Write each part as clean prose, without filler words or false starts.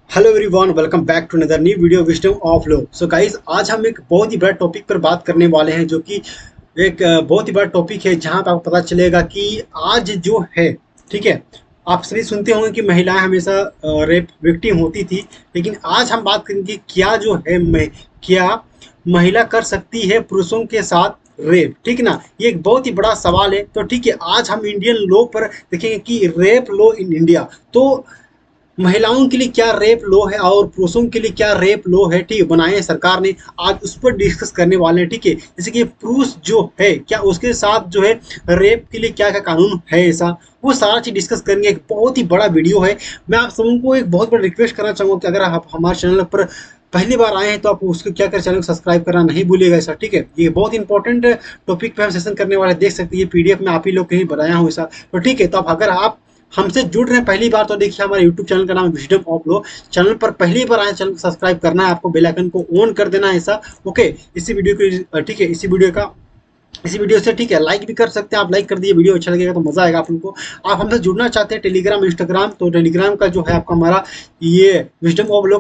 Hello everyone, welcome back to another new video wisdom of law. So guys, आज हम एक बहुत ही बड़ा टॉपिक पर बात करने वाले हैं, जो कि एक बहुत ही बड़ा टॉपिक है, जहां पर आपको पता चलेगा कि आज जो है, ठीक है, आप सभी सुनते होंगे कि महिलाएं हमेशा रेप विक्टिम होती थी। लेकिन आज हम बात करेंगे क्या जो है क्या महिला कर सकती है पुरुषों के साथ रेप, ठीक ना। ये एक बहुत ही बड़ा सवाल है। तो ठीक है, आज हम इंडियन लॉ पर देखेंगे कि रेप लॉ इन इंडिया, तो महिलाओं के लिए क्या रेप लॉ है और पुरुषों के लिए क्या रेप लॉ है, ठीक है, बनाए हैं सरकार ने। आज उस पर डिस्कस करने वाले हैं, ठीक है। जैसे कि पुरुष जो है, क्या उसके साथ जो है रेप के लिए क्या क्या कानून है, ऐसा वो सारा चीज डिस्कस करेंगे। एक बहुत ही बड़ा वीडियो है। मैं आप सबको एक बहुत बड़ा रिक्वेस्ट करना चाहूंगा कि अगर आप हमारे चैनल पर पहली बार आए हैं तो आप उसको क्या कर चैनल को सब्सक्राइब करना नहीं भूलिएगा, ऐसा, ठीक है। ये बहुत इंपॉर्टेंट टॉपिक पे हम सेशन करने वाले, देख सकते हैं ये पीडीएफ में आप ही लोग कहीं बनाया हूँ, ऐसा। तो ठीक है, तो आप अगर आप हमसे जुड़ रहे हैं पहली बार, तो देखिए हमारे यूट्यूब चैनल का नाम है विजडम ऑफ लॉ। चैनल पर पहली बार आए, चैनल को सब्सक्राइब करना है, आपको बेल आइकन को ऑन कर देना है, ऐसा। ओके, इसी वीडियो को, ठीक है, इसी वीडियो से, ठीक है, लाइक भी कर सकते हैं आप। लाइक कर दिए, वीडियो अच्छा लगेगा तो मजा आएगा आप लोगों को। आप हमसे जुड़ना चाहते हैं टेलीग्राम इंस्टाग्राम, तो टेलीग्राम का जो है आपका हमारा ये wisdom of law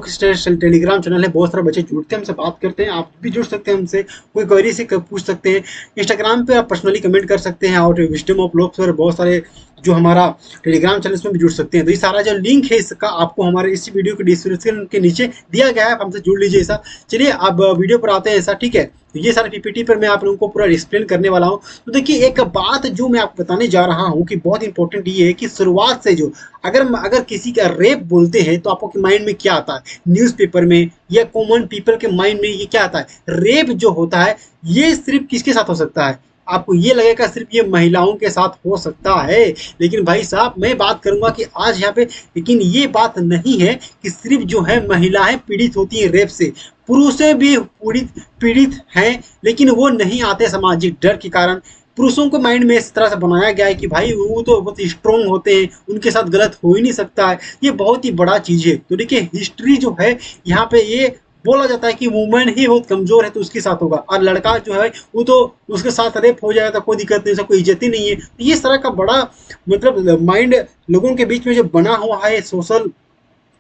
Telegram channel है। बहुत सारे बच्चे जुड़ते हैं, हमसे बात करते हैं। आप भी जुड़ सकते हैं हमसे, कोई क्वेरी से पूछ सकते हैं। इंस्टाग्राम पे आप पर्सनली कमेंट कर सकते हैं, और विजडम ऑफ लॉ पर बहुत सारे जो हमारा टेलीग्राम चैनल में भी जुड़ सकते हैं। तो ये सारा जो लिंक है इसका आपको हमारे इसी वीडियो के डिस्क्रिप्शन के नीचे दिया गया है, आप हमसे जुड़ लीजिए, ऐसा। चलिए अब वीडियो पर आते हैं, ऐसा, ठीक है। तो ये सारे पीपीटी पर मैं आप लोगों को पूरा एक्सप्लेन करने वाला हूँ। तो देखिए, एक बात जो मैं आपको बताने जा रहा हूँ कि बहुत इंपॉर्टेंट ये है कि शुरुआत से जो अगर किसी का रेप बोलते हैं तो आपको माइंड में क्या आता है, न्यूज़पेपर में या कॉमन पीपल के माइंड में ये क्या आता है? रेप जो होता है ये सिर्फ किसके साथ हो सकता है? आपको ये लगेगा सिर्फ ये महिलाओं के साथ हो सकता है। लेकिन भाई साहब, मैं बात करूंगा कि आज यहाँ पे, लेकिन ये बात नहीं है कि सिर्फ जो है महिलाएं पीड़ित होती हैं रेप से, पुरुष भी पीड़ित हैं। लेकिन वो नहीं आते सामाजिक डर के कारण। पुरुषों को माइंड में इस तरह से बनाया गया है कि भाई वो तो बहुत स्ट्रोंग होते हैं, उनके साथ गलत हो ही नहीं सकता है। ये बहुत ही बड़ा चीज है। तो देखिए, हिस्ट्री जो है यहाँ पे ये बोला जाता है कि वुमेन ही बहुत कमजोर है तो उसके साथ होगा, और लड़का जो है वो तो उसके साथ रेप हो जाएगा तो कोई दिक्कत नहीं, उसका कोई इज्जत ही नहीं है। तो ये तरह का बड़ा मतलब माइंड लोगों के बीच में जो बना हुआ है, सोशल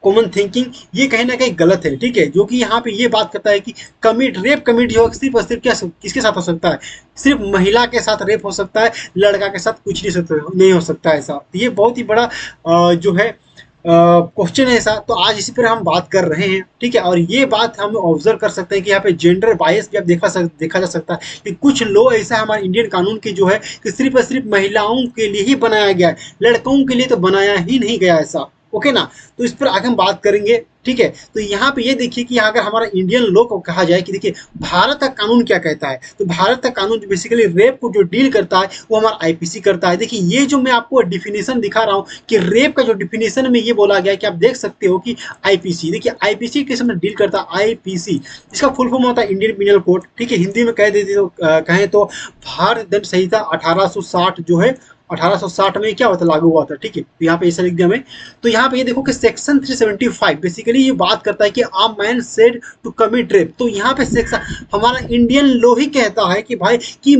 कॉमन थिंकिंग, ये कहीं ना कहीं गलत है, ठीक है। जो कि यहाँ पे ये बात करता है कि रेप कमिट जो सिर्फ और सिर्फ क्या किसके साथ हो सकता है? सिर्फ महिला के साथ रेप हो सकता है, लड़का के साथ कुछ नहीं हो सकता, ऐसा। तो ये बहुत ही बड़ा जो है क्वेश्चन है, ऐसा। तो आज इसी पर हम बात कर रहे हैं, ठीक है। और ये बात हम ऑब्जर्व कर सकते हैं कि यहाँ पे जेंडर बायस भी आप देखा जा सकता है कि कुछ लॉ ऐसा है हमारे इंडियन कानून की जो है कि सिर्फ और सिर्फ महिलाओं के लिए ही बनाया गया है, लड़कों के लिए तो बनाया ही नहीं गया, ऐसा। ओके ना। तो इस पर आगे हम बात करेंगे, ठीक है। तो यहाँ पे ये देखिए कि अगर हमारा इंडियन लॉ को कहा जाए कि देखिए भारत का कानून क्या कहता है, तो भारत का कानून जो बेसिकली रेप को जो डील करता है वो हमारा आईपीसी करता है। देखिए, ये जो मैं आपको डिफिनेशन दिखा रहा हूँ कि रेप का जो डिफिनेशन में ये बोला गया है कि आप देख सकते हो कि आईपीसी, देखिए आईपीसी किस में डील करता है। आईपीसी इसका फुल फॉर्म होता है इंडियन पिनल कोड, ठीक है। हिंदी में कह देते तो कहें तो भारत दंड संहिता 1860 जो है 1860 में क्या हुआ था, लागू हुआ था, ठीक है। तो यहाँ पे ऐसा लिख दिया मैं। तो यहाँ पे ये देखो कि सेक्शन 375 बेसिकली ये बात करता है कि a man said to commit rape. तो यहाँ पे सेक्शन हमारा इंडियन लॉ ही कहता है कि भाई कि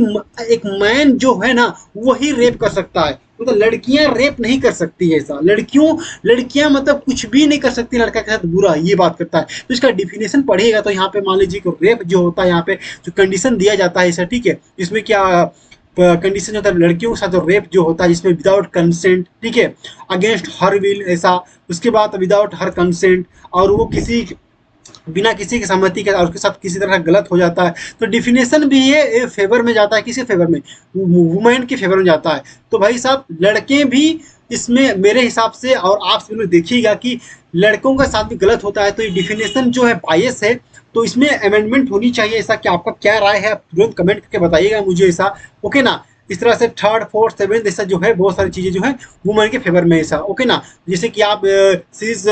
एक मैन जो है ना वही रेप कर सकता है, मतलब लड़कियां रेप नहीं कर सकती है, ऐसा। लड़कियां मतलब कुछ भी नहीं कर सकती लड़का के साथ बुरा, ये बात करता है। तो इसका डिफिनेशन पढ़िएगा तो यहाँ पे मान लीजिए कि रेप जो होता है, यहाँ पे जो कंडीशन दिया जाता है, ऐसा, ठीक है। इसमें क्या कंडीशन होता है, लड़कियों के साथ जो रेप जो होता है जिसमें विदाउट कंसेंट, ठीक है, अगेंस्ट हर विल, ऐसा। उसके बाद विदाउट हर कंसेंट, और वो किसी बिना किसी की सहमति के और उसके साथ किसी तरह गलत हो जाता है, तो डिफिनेशन भी ये फेवर में जाता है, किसी फेवर में, वुमेन के फेवर में जाता है। तो भाई साहब, लड़के भी इसमें मेरे हिसाब से, और आप सब लोग देखिएगा कि लड़कों का साथ भी गलत होता है। तो ये डिफिनेशन जो है बायस है, तो इसमें अमेंडमेंट होनी चाहिए, ऐसा। कि आपका क्या राय है, तुरंत कमेंट करके बताइएगा मुझे, ऐसा। ओके ना। इस तरह से थर्ड फोर्थ सेवेंथ ऐसा जो है बहुत सारी चीजें जो है वुमेन के फेवर में, ऐसा। ओके ना। जैसे कि आप सीज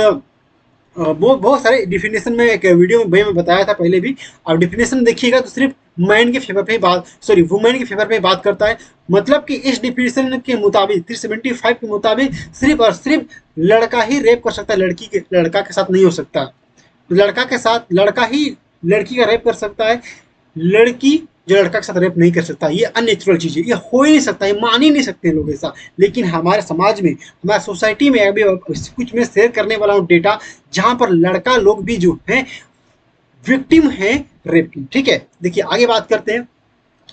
बहुत सारे डिफिनेशन में एक वीडियो में मैं बताया था पहले भी। आप डिफिनेशन देखिएगा तो सिर्फ मैन के फेवर पे बात, सॉरी, वुमेन के फेवर पे बात करता है। मतलब कि इस डिफिनेशन के मुताबिक 375 के मुताबिक सिर्फ और सिर्फ लड़का ही रेप कर सकता है, लड़का के साथ नहीं हो सकता। लड़का के साथ लड़का ही लड़की का रेप कर सकता है, लड़की जो लड़का के साथ रेप नहीं कर सकता, ये अननेचुरल चीज है, ये हो ही नहीं सकता, ये मान ही नहीं सकते लोग ऐसा। लेकिन हमारे समाज में, हमारे सोसाइटी में अभी कुछ मैं शेयर करने वाला हूँ डेटा, जहां पर लड़का लोग भी जो है विक्टिम है रेप की। ठीक है, देखिए आगे बात करते हैं।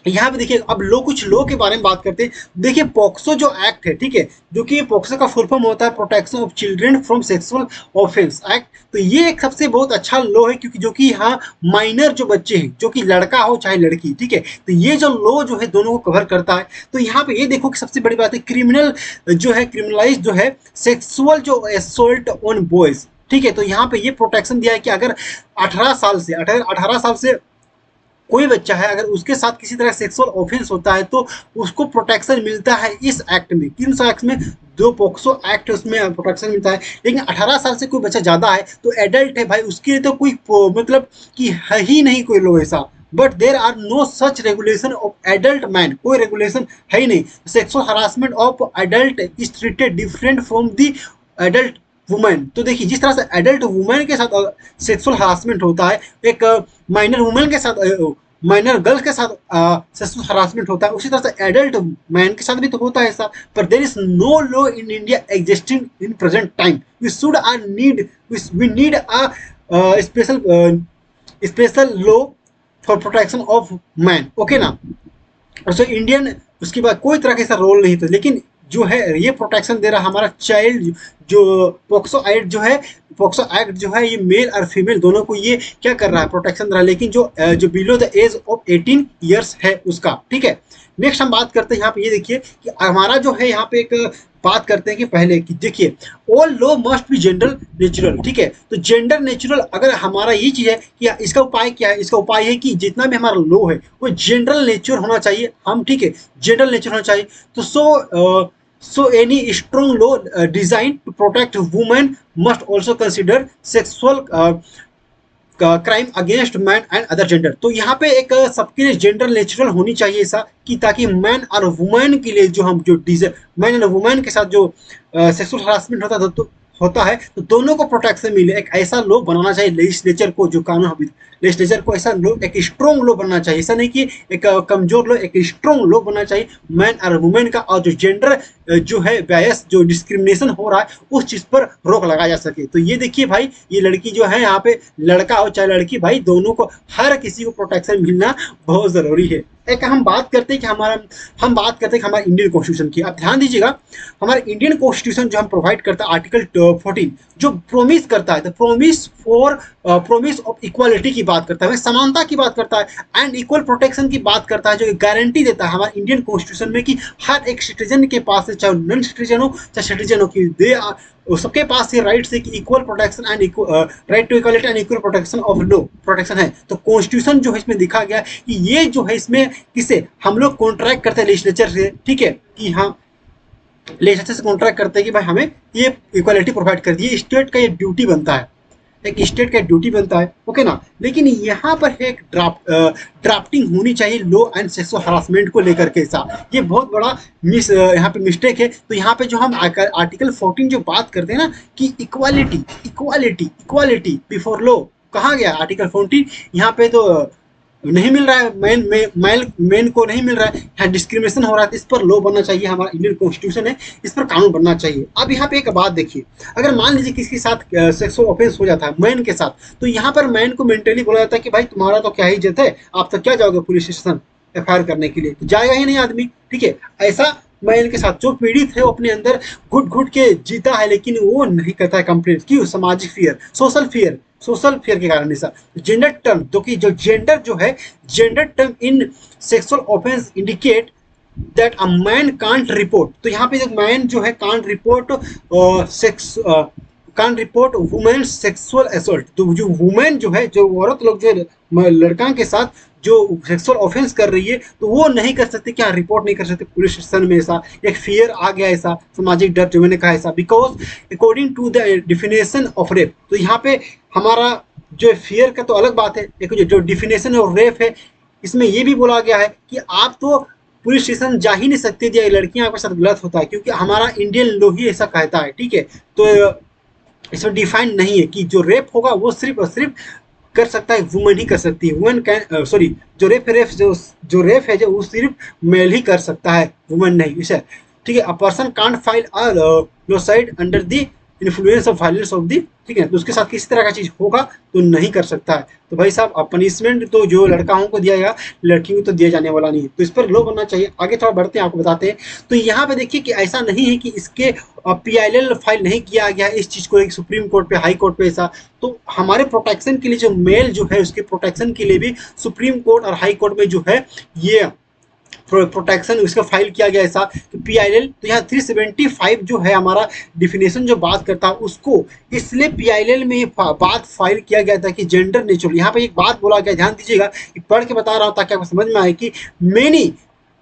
यहाँ पे देखिए अब लोग, कुछ लोग के बारे में बात करते हैं। देखिए पॉक्सो जो एक्ट है, ठीक है, जो कि पॉक्सो का फुल फॉर्म होता है protection of children from sexual offence act. तो ये एक सबसे बहुत अच्छा लॉ है, क्योंकि जो कि यहाँ माइनर जो बच्चे हैं, जो कि लड़का हो चाहे लड़की, ठीक है, तो ये जो लॉ जो है दोनों को कवर करता है। तो यहाँ पे ये देखो कि सबसे बड़ी बात है, क्रिमिनल जो है, क्रिमिनलाइज जो है सेक्सुअल जो असोल्ट ऑन बॉयज। ठीक है, तो यहाँ पे ये प्रोटेक्शन दिया है कि अगर 18 साल से कोई बच्चा है, अगर उसके साथ किसी तरह सेक्सुअल ऑफेंस होता है तो उसको प्रोटेक्शन मिलता है इस एक्ट में। किन सा एक्ट में? जो पॉक्सो एक्ट है उसमें प्रोटेक्शन मिलता है। लेकिन 18 साल से कोई बच्चा ज़्यादा है तो एडल्ट है भाई, उसके लिए तो कोई मतलब कि है ही नहीं कोई लो ऐसा। But there are no such regulation of adult man, कोई रेगुलेशन है ही नहीं। Sexual harassment of adult is treated different from the adult women. तो देखिए जिस तरह से एडल्ट वुमेन के साथ सेक्सुअल हरासमेंट होता है, एक माइनर वुमेन के साथ, माइनर गर्ल्स के साथ सेक्सुअल हरासमेंट होता है, उसी तरह से एडल्ट मैन के साथ भी तो होता है ऐसा। पर there is no law in India existing in present time. We should we need a special special law for protection of man. Okay ना। और इंडियन उसके बाद कोई तरह का ऐसा रोल नहीं था, लेकिन जो है ये प्रोटेक्शन दे रहा हमारा चाइल्ड जो पॉक्सो एक्ट जो है, पॉक्सो एक्ट जो है ये मेल और फीमेल दोनों को ये क्या कर रहा है, प्रोटेक्शन दे रहा है। लेकिन जो below the age of 18 years है उसका। ठीक है, नेक्स्ट हम बात करते हैं यहाँ पे, ये देखिए कि हमारा जो है यहाँ पे एक बात करते हैं कि पहले कि देखिए all law must be gender natural. ठीक है, तो जेंडर नेचुरल अगर हमारा ये चीज है कि इसका उपाय क्या है, इसका उपाय है कि जितना भी हमारा लॉ है वो जनरल नेचर होना चाहिए हम। ठीक है, जनरल नेचर होना चाहिए। तो so any strong law designed to protect women must also consider sexual crime against man and other gender. तो यहाँ पे एक सबके लिए जेंडर नेचुरल होनी चाहिए ऐसा, कि ताकि मैन और वुमेन के लिए जो हम जो मैन और वुमेन के साथ जो सेक्सुअल हरासमेंट होता है तो दोनों को प्रोटेक्शन मिले। एक ऐसा लॉ बनाना चाहिए लेजिस्लेचर को, जो कानून लेजिस्लेचर को ऐसा लॉ, एक स्ट्रॉन्ग लॉ बनना चाहिए। ऐसा नहीं कि एक कमजोर लॉ, एक स्ट्रॉन्ग लॉ बनना चाहिए मैन और वुमेन का। और जो जेंडर जो है बायस, जो डिस्क्रिमिनेशन हो रहा है उस चीज पर रोक लगाया जा सके। तो ये देखिए भाई, ये लड़की जो है यहाँ पे, लड़का हो चाहे लड़की, भाई दोनों को, हर किसी को प्रोटेक्शन मिलना बहुत जरूरी है। एक हम बात करते हैं कि हमारा इंडियन कॉन्स्टिट्यूशन की। आप ध्यान दीजिएगा, हमारा इंडियन कॉन्स्टिट्यूशन जो हम प्रोवाइड करता है आर्टिकल 14 जो प्रोमिस करता है, प्रोमिस ऑफ इक्वालिटी की बात करता है, समानता की बात करता है एंड इक्वल प्रोटेक्शन की बात करता है, जो गारंटी देता है हमारे इंडियन कॉन्स्टिट्यूशन में कि हर एक सिटीजन के पास, चाहे नॉन सिटीजन हो चाहे सिटीजन हो, कि दे सबके पास ये राइट है कि equal protection and right to equality and equal protection of law protection है। तो कॉन्स्टिट्यूशन जो है इसमें दिखा गया कि ये जो है इसमें किसे हम लोग कॉन्ट्रैक्ट करते हैं लेजिस्लेचर से। ठीक है, कि हाँ लेजिस्लेचर से कॉन्ट्रैक्ट करते हैं कि भाई हमें ये इक्वालिटी प्रोवाइड कर दी, स्टेट का ये ड्यूटी बनता है, एक स्टेट का ड्यूटी बनता है। ओके ना। लेकिन यहाँ पर एक ड्राफ्टिंग होनी चाहिए लॉ एंड सेक्सुअल हरासमेंट को लेकर के ऐसा, ये बहुत बड़ा यहाँ पे मिस्टेक है। तो यहाँ पे जो हम आर्टिकल 14 जो बात करते हैं ना कि equality equality equality before law, कहाँ गया आर्टिकल 14? यहाँ पे तो नहीं मिल रहा है, मेन को नहीं मिल रहा है, यहाँ डिस्क्रिमिनेशन हो रहा है। इस पर लॉ बनना चाहिए, हमारा इंडियन कॉन्स्टिट्यूशन है, इस पर कानून बनना चाहिए। अब यहाँ पे एक बात देखिए, अगर मान लीजिए किसी के साथ सेक्सुअल ऑफेंस हो जाता है मैन के साथ, तो यहाँ पर मैन को मेंटली बोला जाता है कि भाई तुम्हारा तो क्या ही इज्जत है, आप तो क्या जाओगे पुलिस स्टेशन FIR करने के लिए, तो जाएगा ही नहीं आदमी। ठीक है, ऐसा मैन के साथ जो पीड़ित है वो अपने अंदर घुट घुट के जीता है, लेकिन वो नहीं करता है कंप्लेंट। क्यों? सामाजिक फियर, सोशल फियर के कारण। ऐसा जेंडर टर्म, जो कि जो जेंडर जो है, gender term in sexual offence indicate that a man can't report. तो यहाँ पे मैन जो है can't report women sexual assault. तो जो वुमेन जो है, जो औरत लोग जो लड़का के साथ जो सेक्सुअल ऑफेंस कर रही है, तो वो नहीं कर सकते, क्या रिपोर्ट नहीं कर सकते पुलिस स्टेशन में। ऐसा एक फियर आ गया, ऐसा सामाजिक डर जो मैंने कहा ऐसा, because according to the definition of rape. तो यहाँ पे हमारा जो फियर का तो अलग बात है, एक जो डिफिनेशन ऑफ रेप है इसमें ये भी बोला गया है कि आप तो पुलिस स्टेशन जा ही नहीं सकते या लड़कियां आपके साथ गलत होता है, क्योंकि हमारा इंडियन लॉ ही ऐसा कहता है। ठीक है, तो इसमें डिफाइन नहीं है कि जो रेप होगा वो सिर्फ और सिर्फ कर सकता है, वुमेन ही कर सकती है। वुमेन कैन सॉरी, जो रेप है जो वो सिर्फ मेल ही कर सकता है, वुमेन नहीं, इसे ठीक है। A person can't file a lawsuit under the influence of violence of the, ठीक है। तो उसके साथ किसी तरह का चीज होगा तो नहीं कर सकता है। तो भाई साहब पनिशमेंट तो जो लड़काओं को दिया गया, लड़कियों को तो दिया जाने वाला नहीं है, तो इस पर लो बनना चाहिए। आगे थोड़ा बढ़ते हैं, आपको बताते हैं। तो यहाँ पे देखिए कि ऐसा नहीं है कि इसके PIL फाइल नहीं किया गया इस चीज को एक सुप्रीम कोर्ट पे, हाई कोर्ट पे, ऐसा। तो हमारे प्रोटेक्शन के लिए जो मेल जो है उसके प्रोटेक्शन के लिए भी सुप्रीम कोर्ट और हाई कोर्ट में जो है ये प्रोटेक्शन उसका फाइल किया गया ऐसा कि PIL। तो यहाँ 375 जो है हमारा डिफिनेशन जो बात करता है उसको, इसलिए PIL में ये बात फाइल किया गया था कि जेंडर नेचुरल। यहाँ पे एक बात बोला गया, ध्यान दीजिएगा, पढ़ के बता रहा हूँ ताकि आपको समझ में आए कि many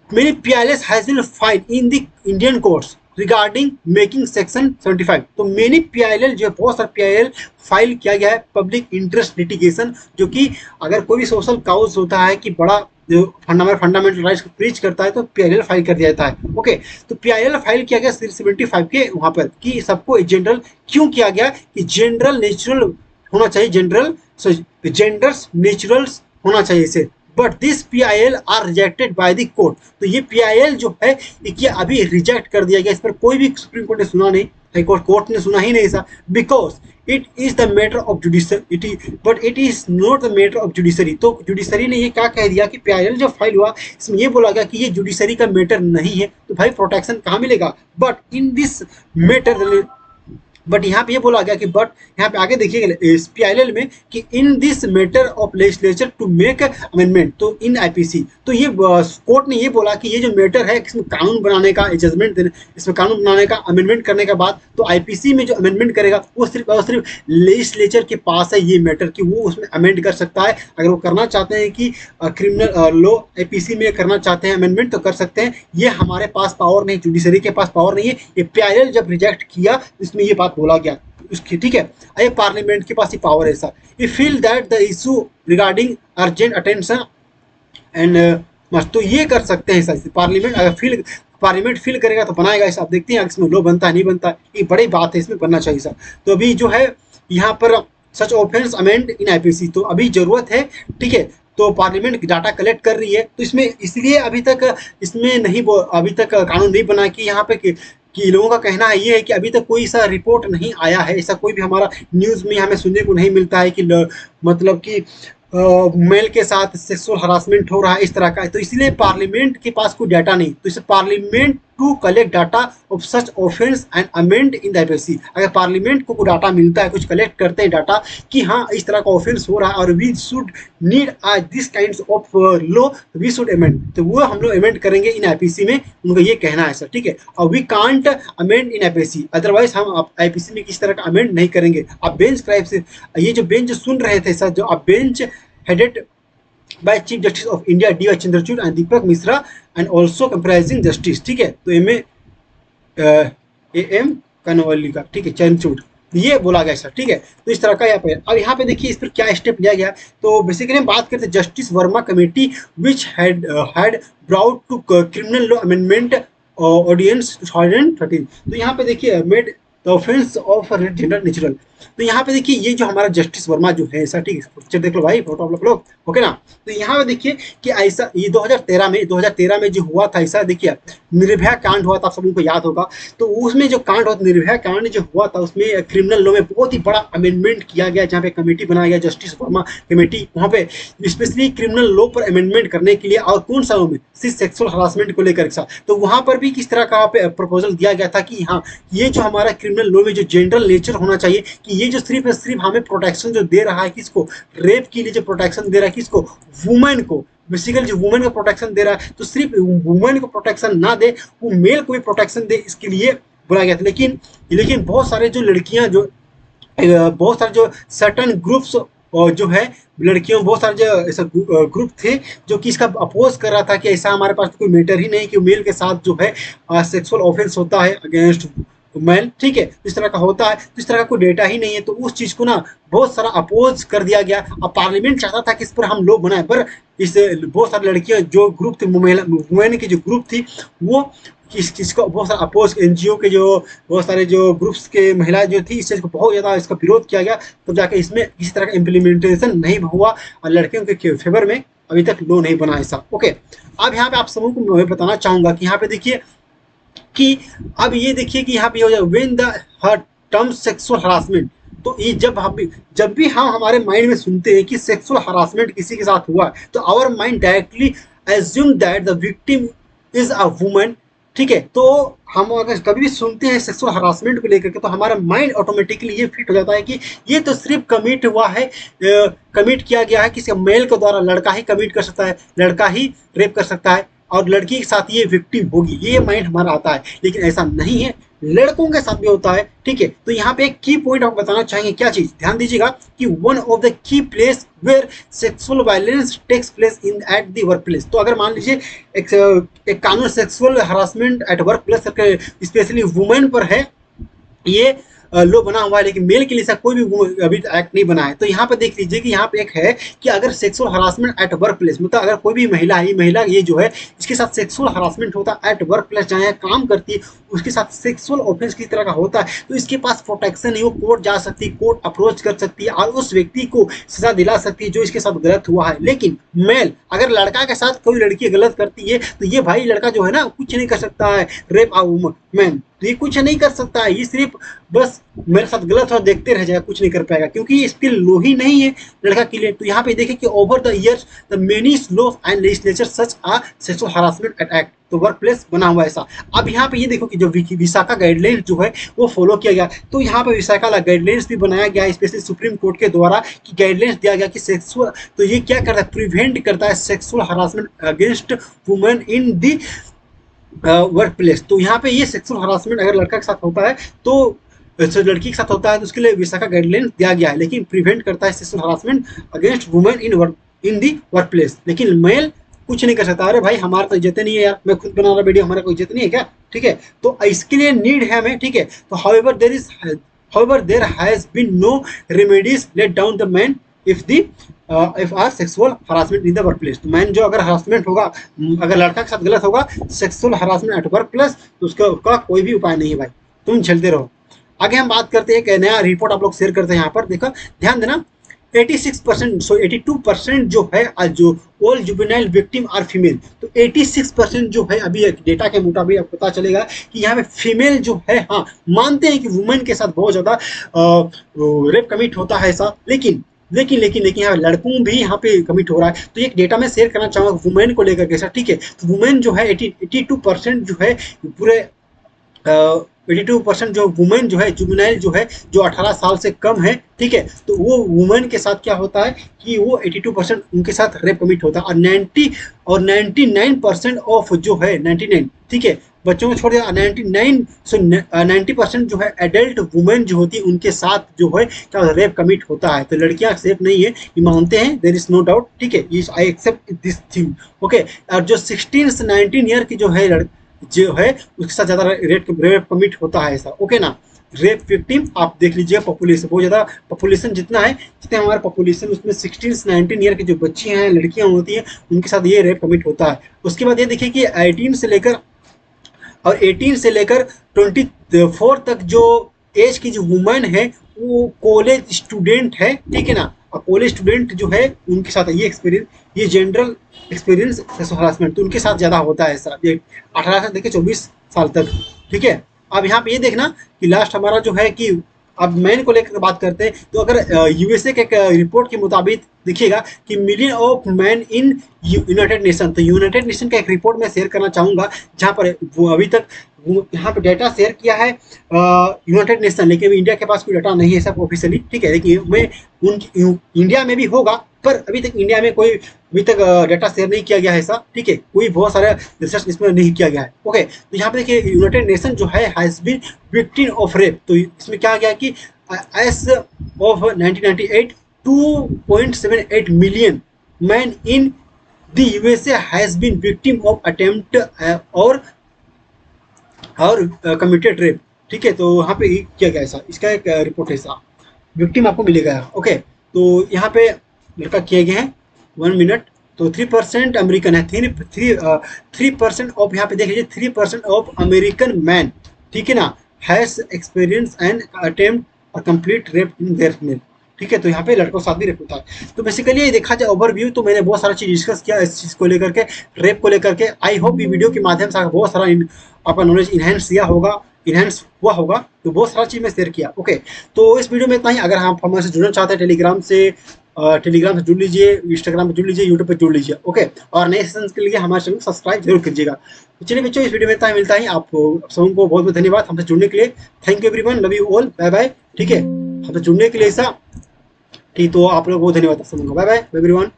PILs has been filed in the Indian courts regarding making section 75। तो मेनी PIL जो है, बहुत सारा PIL फाइल किया गया है पब्लिक इंटरेस्ट लिटिगेशन, जो कि अगर कोई भी सोशल काउज होता है कि बड़ा जो फंडामेंटल राइट्स को प्रीच करता है तो PIL फाइल कर दिया जाता है। ओके, तो PIL फाइल किया गया 75 के वहां पर कि सबको जनरल क्यों किया गया कि जनरल नेचुरल होना चाहिए, जेंडर्स नेचुरल्स होना चाहिए इसे। But this PIL are rejected by the court. तो ये PIL जो है ये अभी रिजेक्ट कर दिया गया, इस पर कोई भी सुप्रीम कोर्ट ने सुना नहीं, हाई कोर्ट ने सुना ही नहीं ऐसा, because it is the matter of judiciary, but it is not the matter of judiciary. तो जुडिशरी ने ये क्या कह दिया कि PIL जो फाइल हुआ इसमें ये बोला गया कि ये जुडिशरी का मैटर नहीं है, तो भाई प्रोटेक्शन कहाँ मिलेगा। But in this matter, but यहाँ पे ये बोला गया कि बट यहाँ पे आगे देखिएगा PIL में कि in this matter of legislature to make amendment, तो इन IPC। तो ये कोर्ट ने ये बोला कि ये जो मैटर है इसमें कानून बनाने का, जजमेंट देने, इसमें कानून बनाने का, अमेंडमेंट करने के बाद तो IPC में जो अमेंडमेंट करेगा वो सिर्फ और सिर्फ लेजिस्लेचर के पास है ये मैटर कि वो उसमें अमेंड कर सकता है। अगर वो करना चाहते हैं कि क्रिमिनल लॉ IPC में करना चाहते हैं अमेंडमेंट तो कर सकते हैं, ये हमारे पास पावर नहीं, जुडिशरी के पास पावर नहीं है। ये PIL जब रिजेक्ट किया इसमें ये बात बोला गया उसकी, ठीक है। ये पार्लियामेंट के पास ही पावर है ऐसा। ये feel that the issue regarding urgent attention and must, तो ये कर सकते हैं ऐसा। पार्लियामेंट अगर पार्लियामेंट फील करेगा तो बनाएगा ऐसा। आप देखते हैं इसमें लो बनता है नहीं बनता है, ये बड़ी बात है, इसमें बनना चाहिए सर। तो अभी जो है यहाँ पर सच ऑफेंस अमेंड इन IPC तो अभी जरूरत है, ठीक है। तो पार्लियामेंट डाटा कलेक्ट कर रही है, तो इसमें इसलिए अभी तक इसमें नहीं, अभी तक कानून नहीं बना कि यहाँ पे कि लोगों का कहना है ये है कि अभी तक कोई सा रिपोर्ट नहीं आया है, ऐसा कोई भी हमारा न्यूज़ में हमें सुनने को नहीं मिलता है कि मतलब कि मेल के साथ सेक्सुअल हरासमेंट हो रहा है इस तरह का। तो इसलिए पार्लियामेंट के पास कोई डाटा नहीं, तो इसे parliament to collect data of such offence and amend in the IPC। अगर पार्लियामेंट को डाटा मिलता है, कुछ कलेक्ट करते हैं डाटा कि हाँ इस तरह का ऑफेंस हो रहा है और we should need this kind of law, we should amend, तो वो हम लोग अमेंड करेंगे इन IPC में, उनका ये कहना है सर, ठीक है। और we can't amend in IPC, otherwise हम IPC में किस तरह का अमेंड नहीं करेंगे। आप बेंच क्राइब से, ये जो बेंच सुन रहे थे सर, जो आप bench headed by Chief Justice of India D.Y. Chandrachud and Deepak Misra and also comprising justice, ठीक है। तो AM कनवली का, ठीक है, चंद्रचूड़, ये बोला गया सर, ठीक है। तो इस तरह का यहाँ पे, अब यहाँ पे देखिए इस पर क्या स्टेप लिया गया। तो बेसिकली हम बात करते हैं justice Verma committee which had brought to criminal law amendment audience 2013। तो यहाँ पे देखिए made the offence of gender natural. तो यहाँ पे देखिए ये जो हमारा जस्टिस वर्मा जो है ऐसा, ठीक है, पिक्चर देख लो भाई, फोटो आप लोग, ओके ना। तो यहाँ पे देखिए कि ऐसा ये 2013 में जो हुआ था ऐसा, देखिए निर्भया कांड हुआ था, आप सबको याद होगा। तो उसमें जो कांड हुआ, निर्भया कांड जो हुआ था, उसमें क्रिमिनल लॉ में बहुत ही बड़ा अमेंडमेंट किया गया, जहाँ पे कमेटी बनाया गया जस्टिस वर्मा कमेटी, वहाँ पे स्पेशली क्रिमिनल लॉ पर अमेंडमेंट करने के लिए, और कौन सा में सिर्फ सेक्सुअल हरासमेंट को लेकर सा। तो वहाँ पर भी किस तरह का प्रपोजल दिया गया था कि हाँ ये जो हमारा क्रिमिनल लॉ में जो जनरल नेचर होना चाहिए कि ये जो सिर्फ हमें प्रोटेक्शन जो दे रहा है किसको, रेप के लिए जो प्रोटेक्शन दे रहा है किसको, वुमेन को, बेसिकली जो वुमेन को प्रोटेक्शन दे रहा है, तो सिर्फ वुमेन को प्रोटेक्शन ना दे, वो मेल को भी प्रोटेक्शन दे, इसके लिए बोला गया था। लेकिन बहुत सारे जो लड़कियां जो बहुत सारे जो सर्टन ग्रुप्स जो है लड़कियों, बहुत सारे जो ऐसा ग्रुप थे जो कि इसका अपोज कर रहा था कि ऐसा हमारे पास कोई मैटर ही नहीं कि मेल के साथ जो है सेक्सुअल ऑफेंस होता है अगेंस्ट मैन, ठीक है, इस तरह का होता है, तो इस तरह का कोई डेटा ही नहीं है। तो उस चीज को ना बहुत सारा अपोज कर दिया गया। अब पार्लियामेंट चाहता था कि इस पर हम लोग बनाए, पर इस बहुत सारी लड़कियां जो ग्रुप थी, वुमेन की जो ग्रुप थी, वो किसको बहुत सारे अपोज एनजीओ के जो बहुत सारे जो ग्रुप्स के महिलाएं जो थी इस चीज को बहुत ज्यादा इसका विरोध किया गया, तो जाके इसमें किसी तरह का इम्प्लीमेंटेशन नहीं हुआ और लड़कियों के फेवर में अभी तक लो नहीं बना ऐसा। ओके, अब यहाँ पे आप सबको मैं बताना चाहूंगा कि यहाँ पे देखिए कि अब ये देखिए कि यहाँ पे हो जाए when the her term sexual harassment, तो ये जब भी हम हमारे माइंड में सुनते हैं कि सेक्सुअल हरासमेंट किसी के साथ हुआ तो our mind directly assume that the victim is a woman. ठीक है, तो हम अगर कभी भी सुनते हैं सेक्सुअल हरासमेंट को लेकर के तो हमारा माइंड ऑटोमेटिकली ये फिट हो जाता है कि ये तो सिर्फ कमिट हुआ है, कमिट किया गया है किसी मेल के द्वारा, लड़का ही कमिट कर सकता है, लड़का ही रेप कर सकता है और लड़की के साथ ये विक्टिम होगी, ये माइंड हमारा आता है। लेकिन ऐसा नहीं है, लड़कों के साथ भी होता है। ठीक है, तो यहाँ पे एक की पॉइंट आपको बताना चाहेंगे, क्या चीज ध्यान दीजिएगा कि one of the key place where sexual violence takes place in at the workplace. तो अगर मान लीजिए एक कानून sexual harassment at workplace specially women पर है, ये लो बना हुआ है, लेकिन मेल के लिए कोई भी अभी एक्ट नहीं बना है। तो यहाँ पे देख लीजिए कि यहाँ पे एक है कि अगर sexual harassment at work place, मतलब अगर कोई भी महिला है, महिला ये जो है इसके साथ सेक्सुअल हरासमेंट होता है एट वर्क प्लेस, जहाँ काम करती है उसके साथ सेक्सुअल ऑफेंस किस तरह का होता है, तो इसके पास प्रोटेक्शन है, वो कोर्ट जा सकती है, कोर्ट अप्रोच कर सकती है और उस व्यक्ति को सजा दिला सकती है जो इसके साथ गलत हुआ है। लेकिन मेल अगर लड़का के साथ कोई लड़की गलत करती है तो ये भाई लड़का जो है ना कुछ नहीं कर सकता है, रेप आ वुमन, तो ये कुछ नहीं कर सकता है, ये सिर्फ बस मेरे साथ गलत हो देखते रह जाएगा, कुछ नहीं कर पाएगा क्योंकि ये स्किल लो ही नहीं है लड़का के लिए। तो यहाँ पे देखें कि over the years the many laws and legislature such a sexual harassment act, तो वर्क प्लेस बना हुआ ऐसा। अब यहाँ पे ये देखो कि जो विशाखा गाइडलाइंस जो है वो फॉलो किया गया, तो यहाँ पे विशाखा गाइडलाइंस भी बनाया गया स्पेशली सुप्रीम कोर्ट के द्वारा कि गाइडलाइंस दिया गया कि सेक्सुअल, तो ये क्या करता है, प्रिवेंट करता है sexual harassment against women in the work place. तो यहाँ पे ये सेक्सुअल हरासमेंट अगर लड़का के साथ होता है तो लड़की के साथ होता है तो उसके लिए विशाखा गाइडलाइंस दिया गया है, लेकिन प्रिवेंट करता है sexual harassment against women in the work place. लेकिन मेल कुछ नहीं कर सकता, अरे भाई हमारा तो इज्जत नहीं है यार, मैं खुद बना रहा वीडियो, हमारा कोई इज्जत नहीं है क्या? ठीक है, तो इसके लिए नीड है हमें। ठीक है, तो however there has been no remedies let down the man if are sexual harassment in the workplace। तो मैन जो अगर हरासमेंट होगा, अगर लड़का के साथ गलत होगा sexual harassment at workplace, तो उसका कोई भी उपाय नहीं है भाई, तुम झेलते रहो। आगे हम बात करते हैं, एक नया रिपोर्ट आप लोग शेयर करते हैं। यहाँ पर देखो ध्यान देना, 86% सो 82% जो है जो all juvenile victim are female, तो 86% जो है अभी डेटा के मुताबिक आपको पता चलेगा कि यहाँ पे फीमेल जो है, हाँ मानते हैं कि वुमेन के साथ बहुत ज़्यादा रेप कमिट होता है ऐसा, लेकिन यहाँ लड़कों भी यहाँ पे कमिट हो रहा है। तो एक डेटा में शेयर करना चाहूँगा वुमेन को लेकर कैसा। ठीक है, तो वुमेन जो है 82% जो है पूरे 82% जो वुमेन जो है जुवेनाइल जो है जो 18 साल से कम है। ठीक है, तो वो वुमेन के साथ क्या होता है कि वो 82% उनके साथ रेप कमिट होता है और 99% ऑफ जो है 99, ठीक है बच्चों को छोड़ दिया 90% जो है एडल्ट वुमेन जो होती है उनके साथ जो है क्या रेप कमिट होता है। तो लड़कियां सेफ नहीं है, ये मानते हैं, देयर इज नो डाउट। ठीक है, I accept this thing. Okay, और जो 16 से 19 ईयर की जो है उसके साथ ज़्यादा रेप कमिट होता है ऐसा। ओके ना, रेप विक्टिम आप देख लीजिए, पॉपुलेशन बहुत ज़्यादा, पॉपुलेशन जितना है जितने हमारा पॉपुलेशन उसमें 16 से 19 ईयर की जो बच्ची हैं लड़कियां होती हैं उनके साथ ये रेप कमिट होता है। उसके बाद ये देखिए कि 18 से लेकर 24 तक जो एज की जो वुमेन है वो कॉलेज स्टूडेंट है। ठीक है ना, और कॉलेज स्टूडेंट जो है उनके साथ ये एक्सपीरियंस, ये जनरल एक्सपीरियंस सेक्सुअल हरासमेंट तो उनके साथ ज़्यादा होता है ऐसा, ये 18 से लेकर 24 साल तक। ठीक है, अब यहाँ पे ये देखना कि लास्ट हमारा जो है कि अब मैन को लेकर बात करते हैं, तो अगर यूएसए के एक रिपोर्ट के मुताबिक देखिएगा कि million of man in United nation, तो यूनाइटेड नेशन का एक रिपोर्ट मैं शेयर करना चाहूँगा जहाँ पर वो अभी तक यहाँ पे डाटा शेयर किया है यूनाइटेड नेशन, लेकिन इंडिया के पास कोई डाटा नहीं है सब ऑफिशियली। ठीक है, लेकिन मैं इंडिया में भी होगा पर अभी तक इंडिया में कोई अभी तक डाटा शेयर नहीं किया गया है ऐसा। ठीक है, कोई बहुत सारा रिसर्च इसमें नहीं किया गया है। ओके, तो यहाँ पे देखिए यूनाइटेड नेशन जो है has been victim of rape, तो इसमें क्या गया कि age of 1998 2.78 million man in the USA has been victim of attempt और कमिटेड रेप। ठीक है, तो यहाँ पे किया गया ऐसा, इसका एक रिपोर्ट है ऐसा, विक्टिम आपको मिलेगा। ओके, तो यहाँ पे लड़का किए गए हैं 1 मिनट तो 3% अमेरिकन है, 3% ऑफ, यहाँ पे देख लीजिए 3% ऑफ अमेरिकन मैन, ठीक है ना, हैज एक्सपीरियंस एंड अटेम्प्ट और complete rape in their name, ठीक है। तो यहाँ पे लड़कों के साथ भी रेप होता है। तो बेसिकली ये देखा जाए ओवरव्यू, तो मैंने बहुत सारा चीज डिस्कस किया इस चीज को लेकर के, रेप को लेकर के। आई होप ये वीडियो के माध्यम से आपको बहुत सारा आपका नॉलेज इनहेंस दिया होगा, इनहेंस हुआ होगा। तो बहुत सारा चीज मैं शेयर किया। ओके, तो इस वीडियो में इतना ही। अगर आप हमसे जुड़ना चाहते हैं टेलीग्राम से जुड़ लीजिए, इंस्टाग्राम पे जुड़ लीजिए, यूट्यूब पे जुड़ लीजिए। ओके, और नए सेशन के लिए हमारे चैनल को सब्सक्राइब जरूर कीजिएगा। तो चलिए बच्चों, इस वीडियो में इतना ही, मिलता है। आप सबको बहुत बहुत धन्यवाद हमसे जुड़ने के लिए। Thank you everyone, love you all, bye bye. ठीक है, हमसे जुड़ने के लिए ऐसा, ठीक, तो आप लोगों को धन्यवाद। Bye bye everyone.